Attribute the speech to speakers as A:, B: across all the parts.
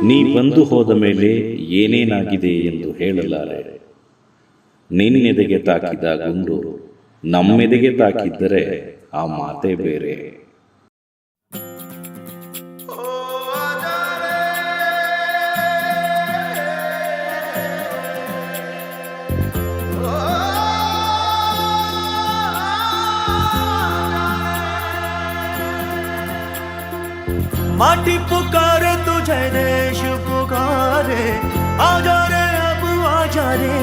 A: ನೀ ಬಂದು ಹೋದ ಮೇಲೆ ಏನೇನಾಗಿದೆ ಎಂದು ಹೇಳಲಾರೆ. ನಿನ್ನೆದೆಗೆ ತಾಕಿದ ಗುಂಡು ನಮ್ಮೆದೆಗೆ ತಾಕಿದ್ದರೆ ಆ ಮಾತೇ ಬೇರೆ.
B: माटी पुकारे तुझे देश पुकारे, आजा रे अब आजा रे,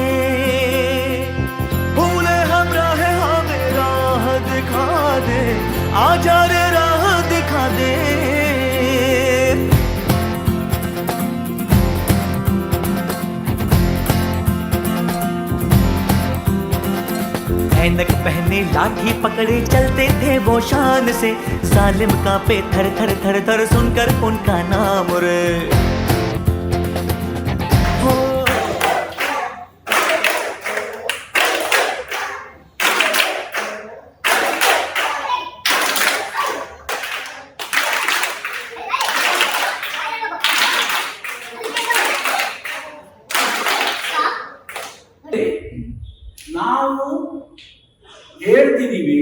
B: भूले हम राह हमें राह दिखा दे, आजा रे राह दिखा दे. ऐनक पहने लाठी पकड़े चलते थे वो शान से, सालिम कांपे थर थर थर थर सुनकर उनका नाम रे.
C: ನಾವು ಹೇಳ್ತಿದ್ದೀವಿ,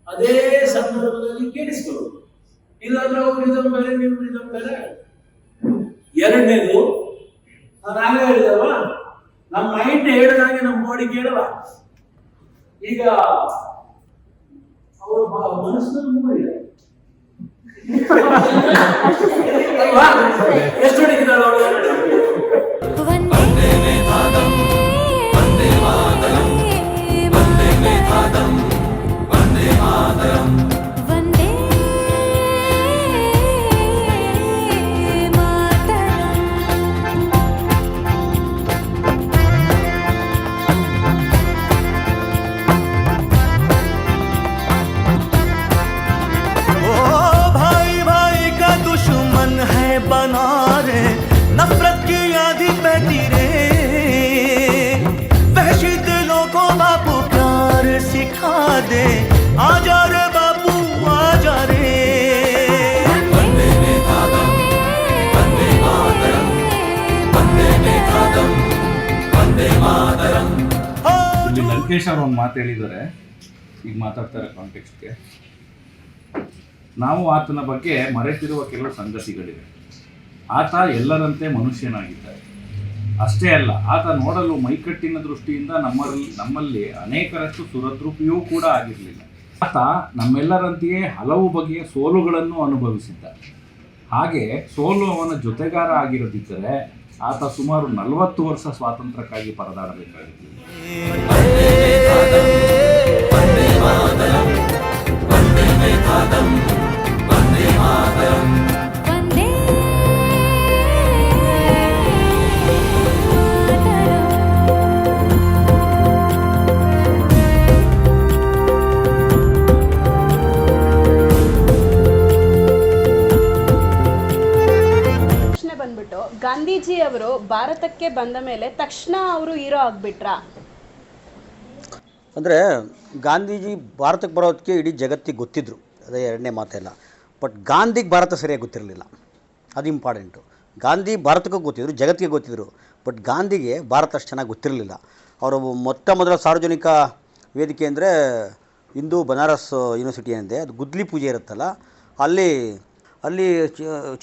C: ಅದೇ ಸಂದರ್ಭದಲ್ಲಿ ಕೇಳಿಸ್ಕೊಳ್ಳೋದು. ಇಲ್ಲಾಂದ್ರೆ ಅವ್ರು ರಿದಮ್ ಬೇರೆ, ನೀವು ರಿದಮ್ ಬೇರೆ. ಎರಡನೇದು, ನಾನು ಆಗಲೇ ಹೇಳಿದಲ್ವಾ, ನಮ್ಮ ಮೈಂಡ್ ಹೇಳಿದಾಗೆ ನಮ್ಮ ಬಾಡಿ ಕೇಳಲ್ಲ. ಈಗ ಅವ್ರ ಮನಸ್ಸಿನಲ್ಲಿ ಮೂಡಿದೆ ಅಲ್ವಾ, ಎಷ್ಟು ಹೊಡಿತಿದ್ದಾರೆ ಅವರು.
B: बना रे नफरत की आधी बहती रे, वहशी दिलों को बापू प्यार सिखा दे, आजा रे बापू आजा रे. वंदे मातरम, वंदे मातरम, वंदे मातरम, वंदे मातरम.
D: ಲಂಕೇಶ್ ಅವರು ಒಂದು ಮಾತು ಹೇಳಿದ್ದಾರೆ, ಈಗ ಮಾತಾಡ್ತಾರೆ ಕಾಂಟೆಕ್ಸ್ಟ್ಗೆ. ನಾವು ಆತನ ಬಗ್ಗೆ ಮರೆತಿರುವ ಕೆಲವು ಸಂಗತಿಗಳಿವೆ. ಆತ ಎಲ್ಲರಂತೆ ಮನುಷ್ಯನಾಗಿದ್ದಾರೆ. ಅಷ್ಟೇ ಅಲ್ಲ, ಆತ ನೋಡಲು ಮೈಕಟ್ಟಿನ ದೃಷ್ಟಿಯಿಂದ ನಮ್ಮಲ್ಲಿ ಅನೇಕರಷ್ಟು ಸುರದ್ರೂಪಿಯೂ ಕೂಡ ಆಗಿರಲಿಲ್ಲ. ಆತ ನಮ್ಮೆಲ್ಲರಂತೆಯೇ ಹಲವು ಬಗೆಯ ಸೋಲುಗಳನ್ನು ಅನುಭವಿಸಿದ್ದ. ಹಾಗೆ ಸೋಲು ಅವನ ಜೊತೆಗಾರ ಆಗಿರದಿದ್ದರೆ ಆತ ಸುಮಾರು 40 ವರ್ಷ ಸ್ವಾತಂತ್ರ್ಯಕ್ಕಾಗಿ ಪರದಾಡಬೇಕಾಗಿತ್ತು.
E: ಬಂದ್ಬಿಟ್ಟು ಗಾಂಧೀಜಿ ಅವರು ಭಾರತಕ್ಕೆ ಬಂದ ಮೇಲೆ ತಕ್ಷಣ ಅವರು ಹೀರೋ ಆಗ್ಬಿಟ್ರಾ?
F: ಅಂದರೆ ಗಾಂಧೀಜಿ ಭಾರತಕ್ಕೆ ಬರೋದಕ್ಕೆ ಇಡೀ ಜಗತ್ತಿಗೆ ಗೊತ್ತಿದ್ರು, ಅದೇ ಎರಡನೇ ಮಾತೆಲ್ಲ. ಬಟ್ ಗಾಂಧಿಗೆ ಭಾರತ ಸರಿಯಾಗಿ ಗೊತ್ತಿರಲಿಲ್ಲ, ಅದು ಇಂಪಾರ್ಟೆಂಟು. ಗಾಂಧಿ ಭಾರತಕ್ಕೂ ಗೊತ್ತಿದ್ರು, ಜಗತ್ತಿಗೆ ಗೊತ್ತಿದ್ರು. ಬಟ್ ಗಾಂಧಿಗೆ ಭಾರತ ಅಷ್ಟು ಚೆನ್ನಾಗಿ ಗೊತ್ತಿರಲಿಲ್ಲ. ಅವರು ಮೊದಲ ಸಾರ್ವಜನಿಕ ವೇದಿಕೆ ಅಂದರೆ ಇಂದು ಬನಾರಸ್ ಯೂನಿವರ್ಸಿಟಿ ಏನಿದೆ, ಅದು ಗುದ್ಲಿ ಪೂಜೆ ಇರುತ್ತಲ್ಲ, ಅಲ್ಲಿ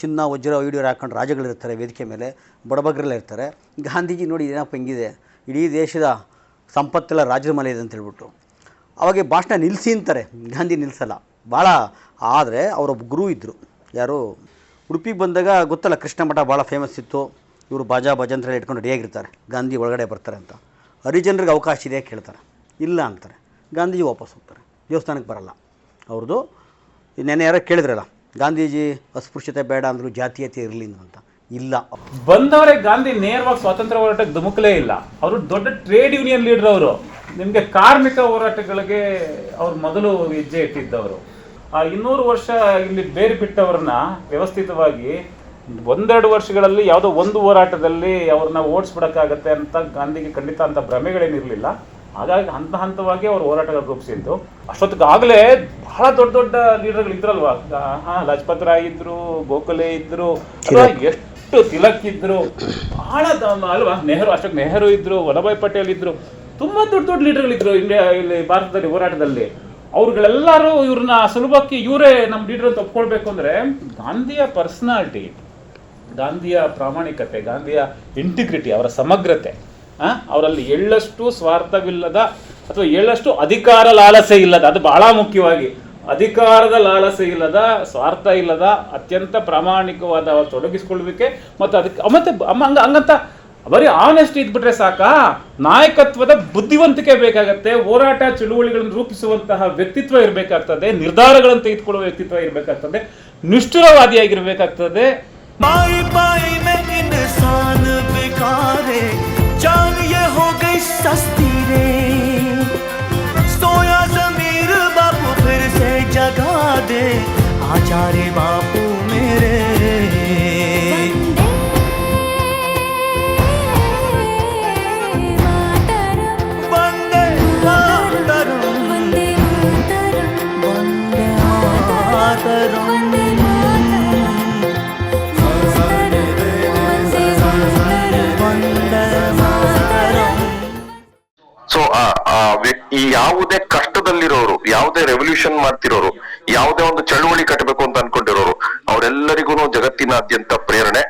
F: ಚಿನ್ನ ವಜ್ರ ವೈಡೂರು ಹಾಕೊಂಡು ರಾಜಗಳಿರ್ತಾರೆ, ವೇದಿಕೆ ಮೇಲೆ ಬಡಬಗ್ರೆಲ್ಲ ಇರ್ತಾರೆ. ಗಾಂಧೀಜಿ ನೋಡಿ ಏನಪ್ಪ ಹೆಂಗಿದೆ, ಇಡೀ ದೇಶದ ಸಂಪತ್ತೆಲ್ಲ ರಾಜರ ಮನೆ ಇದೆ ಅಂತ ಹೇಳ್ಬಿಟ್ಟು ಅವಾಗೆ ಭಾಷಣ ನಿಲ್ಲಿಸಿ ಅಂತಾರೆ. ಗಾಂಧಿ ನಿಲ್ಲಿಸಲ್ಲ ಭಾಳ. ಆದರೆ ಅವರೊಬ್ಬ ಗುರು ಇದ್ದರು, ಯಾರು ಉಡುಪಿಗೆ ಬಂದಾಗ ಗೊತ್ತಲ್ಲ, ಕೃಷ್ಣ ಮಠ ಭಾಳ ಫೇಮಸ್ ಇತ್ತು. ಇವರು ಬಾಜಾ ಭಜಂತ್ರೆಲ್ಲ ಇಟ್ಕೊಂಡು ರೆಡಿಯಾಗಿರ್ತಾರೆ, ಗಾಂಧಿ ಒಳಗಡೆ ಬರ್ತಾರೆ ಅಂತ. ಹರಿಜನರಿಗೆ ಅವಕಾಶ ಇದೆ ಕೇಳ್ತಾರೆ, ಇಲ್ಲ ಅಂತಾರೆ. ಗಾಂಧೀಜಿ ವಾಪಸ್ ಹೋಗ್ತಾರೆ, ದೇವಸ್ಥಾನಕ್ಕೆ ಬರಲ್ಲ. ಅವ್ರದ್ದು ನೆನ್ನೆ ಯಾರೋ ಕೇಳಿದ್ರಲ್ಲ, ಗಾಂಧೀಜಿ ಅಸ್ಪೃಶ್ಯತೆ ಬೇಡ ಅಂದರು, ಜಾತೀಯತೆ ಇರಲಿ ಅಂತ. ಇಲ್ಲ,
G: ಬಂದವರೇ ಗಾಂಧಿ ನೇರವಾಗಿ ಸ್ವಾತಂತ್ರ್ಯ ಹೋರಾಟಕ್ಕೆ ಧುಮುಕಲೇ ಇಲ್ಲ. ಅವರು ದೊಡ್ಡ ಟ್ರೇಡ್ ಯೂನಿಯನ್ ಲೀಡರ್. ಅವರು ನಿಮಗೆ ಕಾರ್ಮಿಕ ಹೋರಾಟಗಳಿಗೆ ಅವ್ರು ಮೊದಲು ಹೆಜ್ಜೆ ಇಟ್ಟಿದ್ದವರು. 200 ವರ್ಷ ಇಲ್ಲಿ ಬೇರೆ ಬಿಟ್ಟವ್ರನ್ನ ವ್ಯವಸ್ಥಿತವಾಗಿ 1-2 ವರ್ಷಗಳಲ್ಲಿ ಯಾವುದೋ ಒಂದು ಹೋರಾಟದಲ್ಲಿ ಅವ್ರನ್ನ ಓಡಿಸ್ಬಿಡಕ್ಕಾಗತ್ತೆ ಅಂತ ಗಾಂಧಿಗೆ ಖಂಡಿತ ಅಂತ ಭ್ರಮೆಗಳೇನಿರಲಿಲ್ಲ. ಹಾಗಾಗಿ ಹಂತವಾಗಿ ಅವ್ರು ಹೋರಾಟಗಳು ರೂಪಿಸಿದ್ದು. ಅಷ್ಟೊತ್ತಿಗಾಗಲೇ ಬಹಳ ದೊಡ್ಡ ಲೀಡರ್ಗಳು ಇದ್ರಲ್ವಾ. ಲಾಜಪತ್ ರಾಯ್ ಇದ್ರು, ಗೋಖಲೆ ಇದ್ರು, ಎಷ್ಟು ತಿಲಕ್ ಇದ್ರು, ಬಹಳ ಅಲ್ವಾ, ಅಶೋಕ್ ನೆಹರು ಇದ್ರು, ವಲ್ಲಭಾಯ್ ಪಟೇಲ್ ಇದ್ರು, ತುಂಬಾ ದೊಡ್ಡ ದೊಡ್ಡ ಲೀಡರ್ಗಳಿದ್ರು ಇಲ್ಲಿ ಭಾರತದಲ್ಲಿ ಹೋರಾಟದಲ್ಲಿ. ಅವ್ರುಗಳೆಲ್ಲರೂ ಇವ್ರನ್ನ ಸುಲಭಕ್ಕೆ ಇವರೇ ನಮ್ಮ ಲೀಡರ್ ಅಂತ ಒಪ್ಕೊಳ್ಬೇಕು ಅಂದ್ರೆ ಗಾಂಧಿಯ ಪರ್ಸನಾಲಿಟಿ, ಗಾಂಧಿಯ ಪ್ರಾಮಾಣಿಕತೆ, ಗಾಂಧಿಯ ಇಂಟಿಗ್ರಿಟಿ, ಅವರ ಸಮಗ್ರತೆ, ಅವರಲ್ಲಿ ಎಳ್ಳಷ್ಟು ಸ್ವಾರ್ಥವಿಲ್ಲದ ಅಥವಾ ಎಳ್ಳಷ್ಟು ಅಧಿಕಾರ ಲಾಲಸೆ ಇಲ್ಲದ, ಅದು ಬಹಳ ಮುಖ್ಯವಾಗಿ ಅಧಿಕಾರದ ಲಾಲಸೆ ಇಲ್ಲದ, ಸ್ವಾರ್ಥ ಇಲ್ಲದ, ಅತ್ಯಂತ ಪ್ರಾಮಾಣಿಕವಾದ ತೊಡಗಿಸಿಕೊಳ್ಳುವಿಕೆ ಮತ್ತು ಅದಕ್ಕೆ ಮತ್ತೆ ಹಂಗಂತ ಬರೀ ಆನೆಸ್ಟ್ ಇದ್ಬಿಟ್ರೆ ಸಾಕಾ? ನಾಯಕತ್ವದ ಬುದ್ಧಿವಂತಿಕೆ ಬೇಕಾಗತ್ತೆ, ಹೋರಾಟ ಚಳುವಳಿಗಳನ್ನು ರೂಪಿಸುವಂತಹ ವ್ಯಕ್ತಿತ್ವ ಇರಬೇಕಾಗ್ತದೆ, ನಿರ್ಧಾರಗಳನ್ನು ತೆಗೆದುಕೊಳ್ಳುವ ವ್ಯಕ್ತಿತ್ವ ಇರಬೇಕಾಗ್ತದೆ, ನಿಷ್ಠುರವಾದಿಯಾಗಿರ್ಬೇಕಾಗ್ತದೆ.
B: पाई पाई में इंसान बेकारे, जान ये हो गई सस्ती रे, सोया ज़मीर बापू फिर से जगा दे, आजा रे बापू मेरे। वंदे मातरम, वंदे मातरम।
H: ಸೊ ಈ ಯಾವುದೇ ಕಷ್ಟದಲ್ಲಿರೋರು, ಯಾವುದೇ ರೆವಲ್ಯೂಷನ್ ಮಾಡ್ತಿರೋರು, ಯಾವುದೇ ಒಂದು ಚಳುವಳಿ ಕಟ್ಟಬೇಕು ಅಂತ ಅನ್ಕೊಂಡಿರೋರು, ಅವರೆಲ್ಲರಿಗೂ ಜಗತ್ತಿನಾದ್ಯಂತ ಪ್ರೇರಣೆ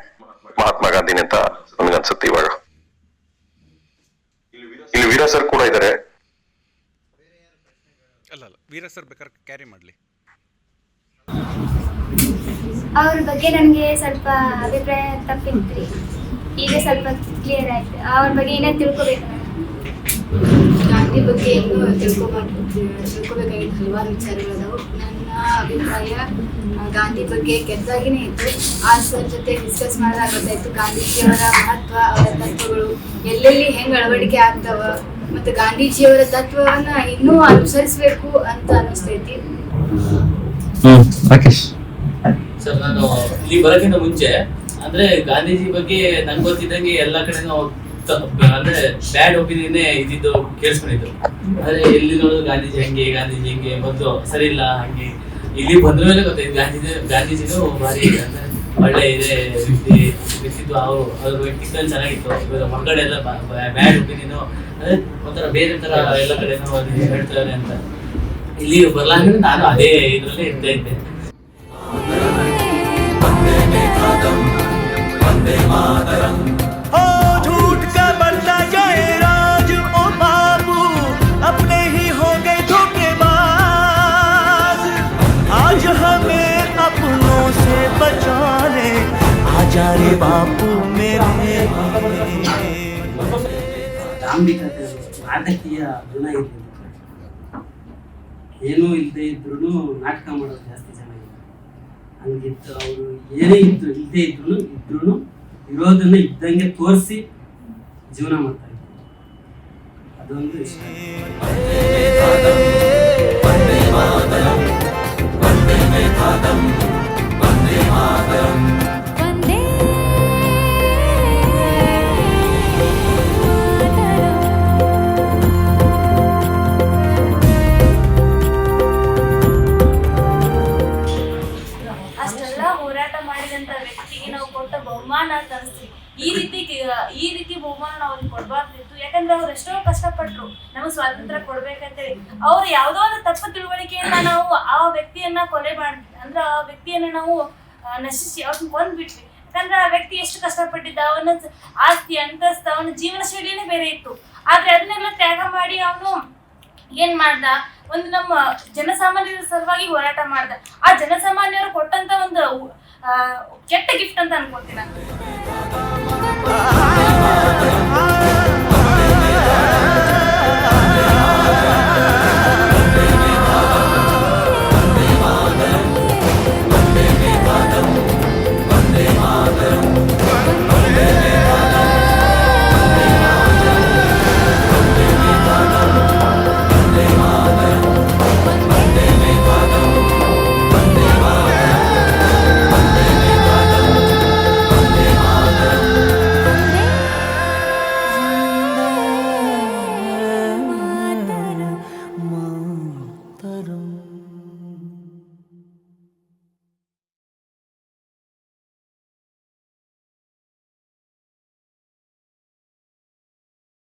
H: ಮಹಾತ್ಮ ಗಾಂಧಿನಿ ಅಂತ ನನ್ಗನ್ಸುತ್ತೆ. ಇವಾಗ ಇಲ್ಲಿ ವೀರ ಸರ್ ಕೂಡ ಇದ್ದಾರೆ.
I: ವೀರ ಸರ್ ಬೇಕಾದ್ರೆ ಕ್ಯಾರಿ ಮಾಡ್ಲಿ.
J: ಅವ್ರ ಬಗ್ಗೆ ನನಗೆ ಸ್ವಲ್ಪ ಅಭಿಪ್ರಾಯ ತಪ್ಪಿತ್ರಿ, ಈಗ ಸ್ವಲ್ಪ ಕ್ಲಿಯರ್ ಆಯ್ತು. ಅವ್ರ ಬಗ್ಗೆ ಏನೇನು ತಿಳ್ಕೊಬೇಕು?
K: ಗಾಂಧಿ ಬಗ್ಗೆ ಇನ್ನೂ ತಿಳ್ಕೊಬೇಕಾಗಿತ್ತು ಹಲವಾರು ವಿಚಾರಗಳದಾವು. ನನ್ನ ಅಭಿಪ್ರಾಯ ಗಾಂಧಿ ಬಗ್ಗೆ ಕೆಟ್ಟದಾಗಿನೇ ಇತ್ತು. ಆ ಸರ್ ಜೊತೆ ಡಿಸ್ಕಸ್ ಮಾಡಿದಾಗ ಗೊತ್ತಾಯ್ತು ಗಾಂಧೀಜಿಯವರ ಮಹತ್ವ, ಅವರ ತತ್ವಗಳು ಎಲ್ಲೆಲ್ಲಿ ಹೆಂಗೆ ಅಳವಡಿಕೆ ಆಗ್ತಾವ, ಮತ್ತು ಗಾಂಧೀಜಿಯವರ ತತ್ವವನ್ನ ಇನ್ನೂ ಅನುಸರಿಸಬೇಕು ಅಂತ ಅನಿಸ್ತೈತಿ.
L: ಸರ್, ನಾನು ಇಲ್ಲಿ ಬರೋಕ್ಕಿಂತ ಮುಂಚೆ ಅಂದ್ರೆ ಗಾಂಧೀಜಿ ಬಗ್ಗೆ ನಂಗೆ ಗೊತ್ತಿದ್ದಂಗೆ ಎಲ್ಲ ಕಡೆನೂ ಅಂದ್ರೆ ಬ್ಯಾಡ್ ಒಪಿನಿಯನ್ನೇ ಇದ್ದಿದ್ದು ಕೇಳಿಸ್ಕೊಂಡಿದ್ದು. ಅಂದ್ರೆ ಎಲ್ಲಿ ನೋಡೋದು ಗಾಂಧೀಜಿ ಹೆಂಗೆ ಮೊದಲು ಸರಿ ಇಲ್ಲ ಹಂಗೆ. ಇಲ್ಲಿ ಬಂದ ಮೇಲೆ ಗೊತ್ತಾಯ್ತು ಗಾಂಧೀಜಿನೂ ಭಾರಿ ಅಂದ್ರೆ ಒಳ್ಳೆ ಇದೆ ವ್ಯಕ್ತಿತ್ವ, ಅವ್ರ ವ್ಯಕ್ತಿತ್ವ ಚೆನ್ನಾಗಿತ್ತು. ಇವಾಗ ಹೊರಗಡೆ ಎಲ್ಲ ಬ್ಯಾಡ್ ಒಪಿನಿಯನ್ ಅಂದ್ರೆ ಒಂಥರ ಬೇರೆ ತರ ಎಲ್ಲ ಕಡೆನೂ ಹೇಳ್ತಾರೆ ಅಂತ. ಇಲ್ಲಿ ಬರ್ಲಾಂದ್ರೆ ನಾನು ಅದೇ ಇದ್ರಲ್ಲೇ ಇರ್ತಾ ಇದ್ದೆ.
B: झूठ का बनता जाए राज ओ बाबू, अपने ही हो गए धोखेबाज, आज हमें अपनों से बचा ले, आजा रे बापू मेरे।
L: ನಾಟಕೀಯ ಗುಣ ಇತ್ತು, ಏನೂ ಇಲ್ಲದೆ ಇದ್ರು ನಾಟಕ ಮಾಡೋದು ಜಾಸ್ತಿ ಚೆನ್ನಾಗಿದೆ. ಹಂಗಿತ್ತು ಅವರು, ಏನೇ ಇತ್ತು ಇಲ್ಲದೆ ಇದ್ರು ಇರೋದನ್ನ ಇದ್ದಂಗೆ ತೋರಿಸಿ ಜೀವನ ಮಾಡ್ತಾರೆ. ಅದೊಂದು ಇಷ್ಟ.
J: ಅಷ್ಟೆಲ್ಲ ಹೋರಾಟ ಮಾಡಿದಂತ ವ್ಯಕ್ತಿಗೆ ನಾವು ಕೊಟ್ಟ ಬಹುಮಾನ ಅಂತ ಅನಿಸ್ತೀವಿ. ಈ ರೀತಿ ಬಹುಮಾನ ನಾವು ಅವ್ರಿಗೆ ಕೊಡ್ಬಾರ್ದಿತ್ತು. ಯಾಕಂದ್ರೆ ಅವ್ರು ಎಷ್ಟೋ ಕಷ್ಟಪಟ್ರು ನಮಗೆ ಸ್ವಾತಂತ್ರ್ಯ ಕೊಡ್ಬೇಕಂತೇಳಿ. ಅವ್ರು ಯಾವುದೋ ಒಂದು ತಪ್ಪು ತಿಳುವಳಿಕೆಯಿಂದ ನಾವು ಆ ವ್ಯಕ್ತಿಯನ್ನ ಕೊಲೆ ಮಾಡಿದ್ವಿ, ಅಂದ್ರೆ ಆ ವ್ಯಕ್ತಿಯನ್ನ ನಾವು ನಶಿಸಿ ಅವ್ರನ್ನ ಕೊಂದ್ಬಿಟ್ವಿ. ಯಾಕಂದ್ರೆ ಆ ವ್ಯಕ್ತಿ ಎಷ್ಟು ಕಷ್ಟಪಟ್ಟಿದ್ದ, ಅವನ ಆಸ್ತಿ ಅಂತಸ್ತು, ಅವನ ಜೀವನ ಶೈಲಿನೇ ಬೇರೆ ಇತ್ತು. ಆದ್ರೆ ಅದನ್ನೆಲ್ಲ ತ್ಯಾಗ ಮಾಡಿ ಅವನು ಏನ್ ಮಾಡ್ದ, ಒಂದು ನಮ್ಮ ಜನಸಾಮಾನ್ಯರ ಸಲುವಾಗಿ ಹೋರಾಟ ಮಾಡ್ದ. ಆ ಜನಸಾಮಾನ್ಯರು ಕೊಟ್ಟಂತ ಒಂದು ಕೆಟ್ಟ ಗಿಫ್ಟ್ ಅಂತ ಅನ್ಕೊಳ್ತೀನಿ ನಾನು.